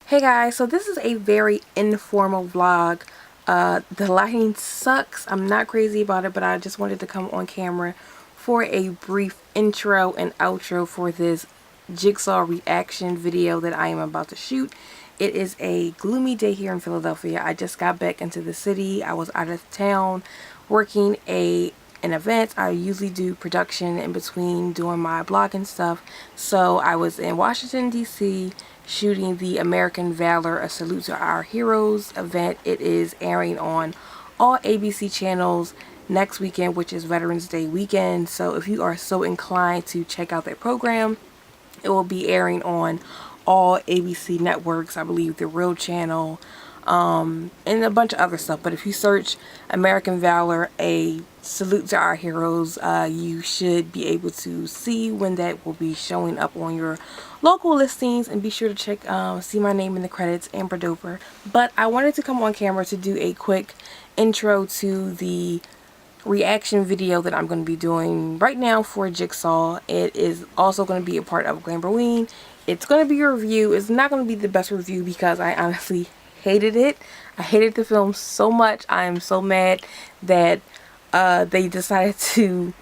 Hey guys, so this is a very informal vlog. The lighting sucks. I'm not crazy about it, but I just wanted to come on camera for a brief intro and outro for this Jigsaw reaction video that I am about to shoot. It is a gloomy day here in Philadelphia. I just got back into the city. I was out of town working an event. I usually do production in between doing my blog and stuff. So I was in Washington, D.C. shooting the American Valor, A Salute to Our Heroes event. It is airing on all ABC channels next weekend, which is Veterans Day weekend. So if you are so inclined to check out that program, it will be airing on all ABC networks. I believe the Real Channel, and a bunch of other stuff. But if you search American Valor, A Salute to Our Heroes, you should be able to see when that will be showing up on your local listings, and be sure to check see my name in the credits, Amber Doper. But I wanted to come on camera to do a quick intro to the reaction video that I'm going to be doing right now for Jigsaw. It is also going to be a part of Glamborween. It's going to be a review. It's not going to be the best review because I honestly hated it. I hated the film so much. I am so mad that they decided to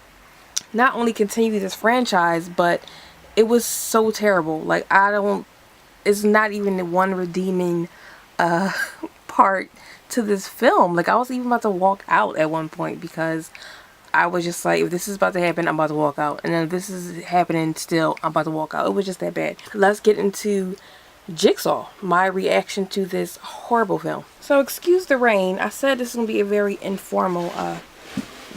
not only continue this franchise, but it was so terrible. Like, it's not even the one redeeming part to this film. Like, I was even about to walk out at one point because I was just like, if this is about to happen, I'm about to walk out. And then if this is happening still, I'm about to walk out. It was just that bad. Let's get into Jigsaw, my reaction to this horrible film. So excuse the rain. I said this is going to be a very informal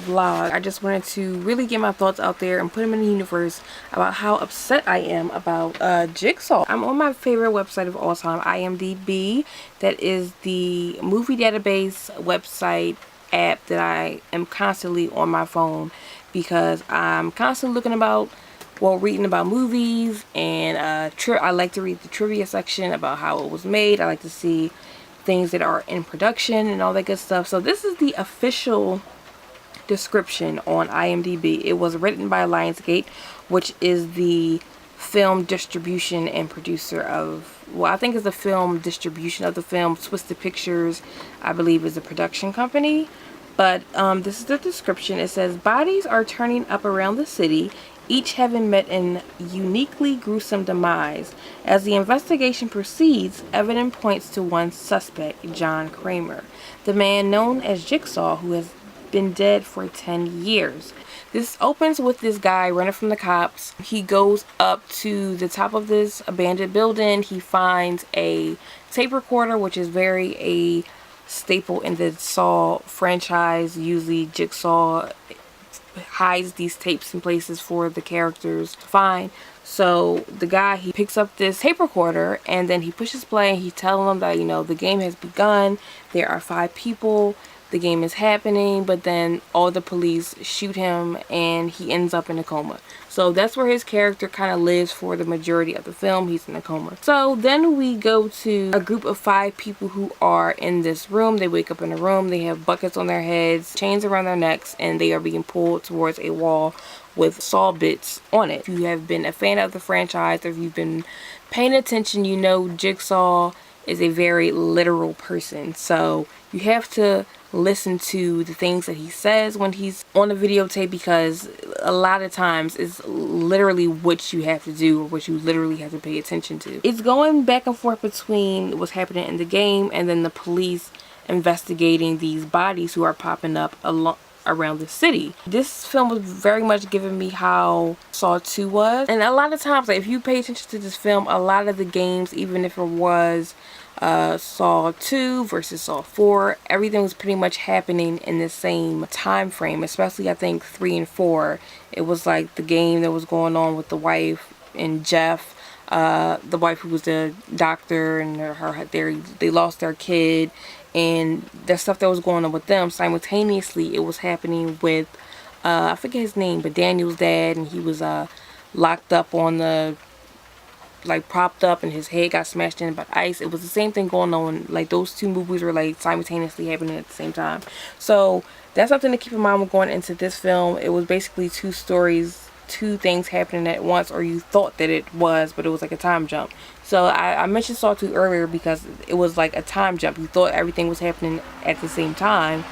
vlog. I just wanted to really get my thoughts out there and put them in the universe about how upset I am about Jigsaw. I'm on my favorite website of all time, IMDb. That is the movie database website app that I am constantly on my phone because I'm constantly reading about movies, and I like to read the trivia section about how it was made. I like to see things that are in production and all that good stuff. So this is the official description on IMDb. It was written by Lionsgate, which is the film distribution and producer of, well, I think it's the film distribution of the film. Twisted Pictures, I believe, is the production company. But this is the description. It says, bodies are turning up around the city, each having met an uniquely gruesome demise. As the investigation proceeds, evidence points to one suspect, John Kramer, the man known as Jigsaw, who has been dead for 10 years. This opens with this guy running from the cops. He goes up to the top of this abandoned building. He finds a tape recorder, which is very a staple in the Saw franchise. Usually Jigsaw hides these tapes in places for the characters to find. So the guy, he picks up this tape recorder and then he pushes play, and he's telling them that, you know, the game has begun. There are 5 people. The game is happening, but then all the police shoot him and he ends up in a coma. So that's where his character kind of lives for the majority of the film. He's in a coma. So then we go to a group of 5 people who are in this room. They wake up in a room. They have buckets on their heads, chains around their necks, and they are being pulled towards a wall with saw bits on it. If you have been a fan of the franchise, or if you've been paying attention, you know Jigsaw is a very literal person. So you have to listen to the things that he says when he's on a videotape, because a lot of times it's literally what you have to do, or what you literally have to pay attention to. It's going back and forth between what's happening in the game and then the police investigating these bodies who are popping up around the city. This film was very much giving me how Saw 2 was. And a lot of times, like, if you pay attention to this film, a lot of the games, even if it was Saw 2 versus Saw 4, everything was pretty much happening in the same time frame. Especially I think 3 and 4, it was like the game that was going on with the wife and Jeff, the wife who was the doctor, and they lost their kid, and the stuff that was going on with them. Simultaneously, it was happening with I forget his name, but Daniel's dad, and he was locked up on the, like, propped up, and his head got smashed in by ice. It was the same thing going on. Like, those 2 movies were like simultaneously happening at the same time. So that's something to keep in mind when going into this film. It was basically 2 stories two things happening at once, or you thought that it was, but it was like a time jump. So I mentioned Sawtooth earlier because it was like a time jump. You thought everything was happening at the same time,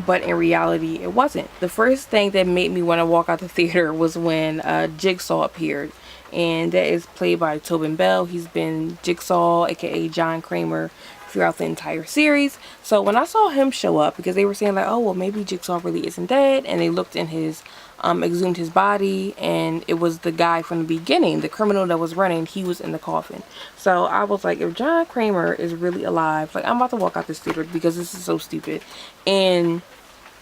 but in reality it wasn't. The first thing that made me want to walk out the theater was when Jigsaw appeared, and that is played by Tobin Bell. He's been Jigsaw, aka John Kramer, throughout the entire series. So when I saw him show up, because they were saying like, oh well, maybe Jigsaw really isn't dead, and they looked in his exhumed his body, and it was the guy from the beginning, the criminal that was running. He was in the coffin. So I was like, if John Kramer is really alive, like, I'm about to walk out this theater because this is so stupid. And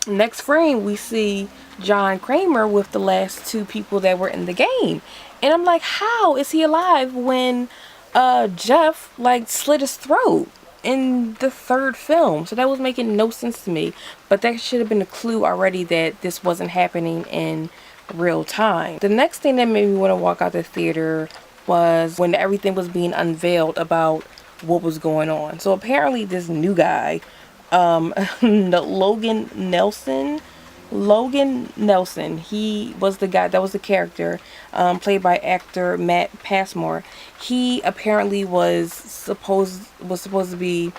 next frame we see John Kramer with the last two people that were in the game, and I'm like, how is he alive when Jeff like slit his throat in the third film? So that was making no sense to me, but that should have been a clue already that this wasn't happening in real time. The next thing that made me want to walk out the theater was when everything was being unveiled about what was going on. So apparently this new guy, Logan Nelson, he was the guy that was the character, played by actor Matt Passmore. He apparently was supposed to be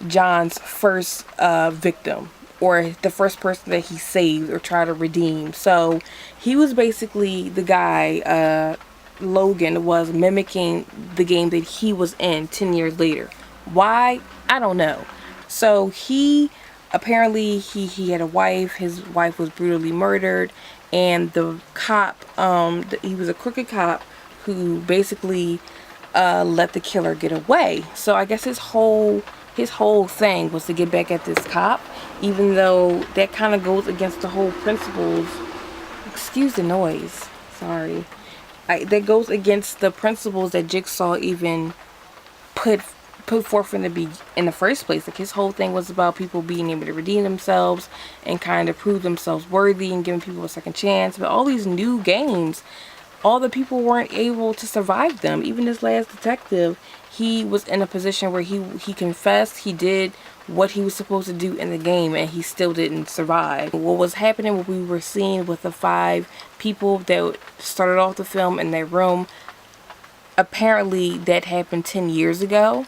John's first victim, or the first person that he saved or tried to redeem. So he was basically the guy. Logan was mimicking the game that he was in 10 years later. Why? I don't know. So he apparently he had a wife. His wife was brutally murdered, and the cop, he was a crooked cop who basically let the killer get away. So I guess his whole thing was to get back at this cop, even though that kind of goes against the whole principles. Excuse the noise. Sorry. That goes against the principles that Jigsaw even put forth in the first place. Like, his whole thing was about people being able to redeem themselves and kind of prove themselves worthy and giving people a second chance. But all these new games, all the people weren't able to survive them. Even this last detective, he was in a position where he confessed, he did what he was supposed to do in the game, and he still didn't survive. What was happening, what we were seeing with the 5 people that started off the film in their room, apparently that happened 10 years ago.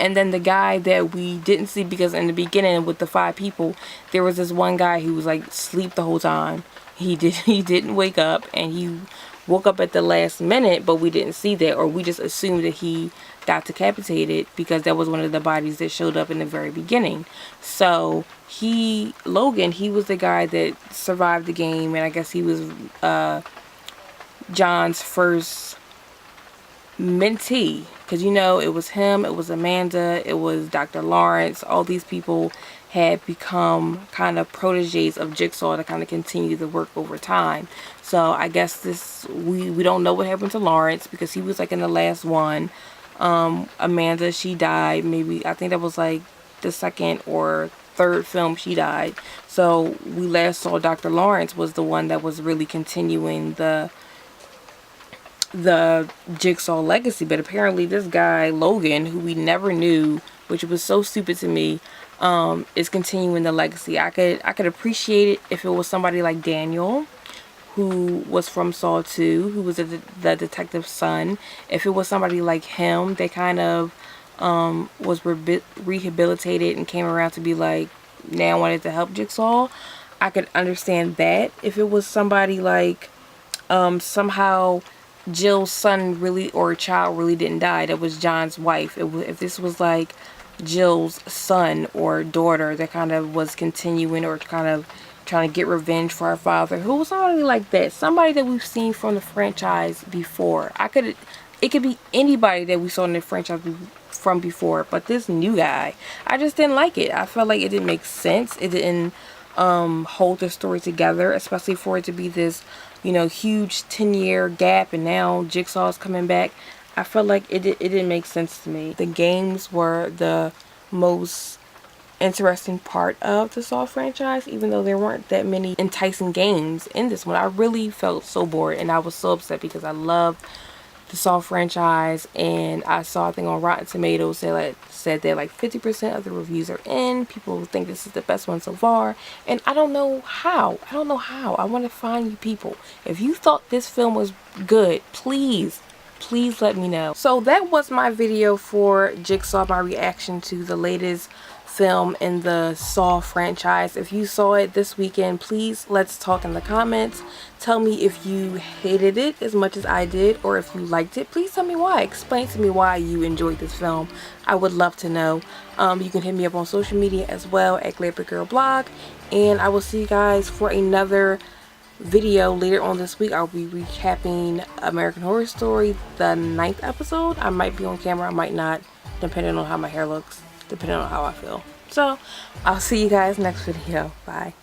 And then the guy that we didn't see, because in the beginning with the 5 people, there was this one guy who was like asleep the whole time. He didn't wake up, and he woke up at the last minute, but we didn't see that, or we just assumed that he got decapitated because that was one of the bodies that showed up in the very beginning. So Logan, he was the guy that survived the game, and I guess he was John's first mentee, because it was him, it was Amanda, it was Dr. Lawrence. All these people had become kind of proteges of Jigsaw to kind of continue the work over time. So I guess we don't know what happened to Lawrence, because he was like in the last one. Amanda, she died, maybe, I think that was like the second or third film she died. So we last saw Dr. Lawrence was the one that was really continuing the Jigsaw legacy. But apparently this guy Logan, who we never knew, which was so stupid to me, is continuing the legacy. I could appreciate it if it was somebody like Daniel, who was from Saw 2, who was the detective's son. If it was somebody like him that kind of was rehabilitated and came around to be like, now wanted to help Jigsaw, I could understand that. If it was somebody like somehow Jill's son really, or child really didn't die, that was John's wife. If this was like Jill's son or daughter that kind of was continuing or kind of trying to get revenge for her father, who was somebody like that, somebody that we've seen from the franchise before. It could be anybody that we saw in the franchise from before, but this new guy, I just didn't like it. I felt like it didn't make sense. It didn't hold the story together, especially for it to be this huge 10-year gap, and now Jigsaw's coming back. I felt like it didn't make sense to me. The games were the most interesting part of the Saw franchise, even though there weren't that many enticing games in this one. I really felt so bored, and I was so upset because I loved the Saw franchise, and I saw a thing on Rotten Tomatoes said that like 50% of the reviews are in. People think this is the best one so far, and I don't know how. I want to find you people. If you thought this film was good, please let me know. So that was my video for Jigsaw, my reaction to the latest film in the Saw franchise. If you saw it this weekend, please let's talk in the comments. Tell me if you hated it as much as I did, or if you liked it. Please tell me why. Explain to me why you enjoyed this film. I would love to know. You can hit me up on social media as well at GlamPicGirlBlog, and I will see you guys for another video later on this week. I'll be recapping American Horror Story, the 9th episode. I might be on camera, I might not, depending on how my hair looks, depending on how I feel. So I'll see you guys next video. Bye.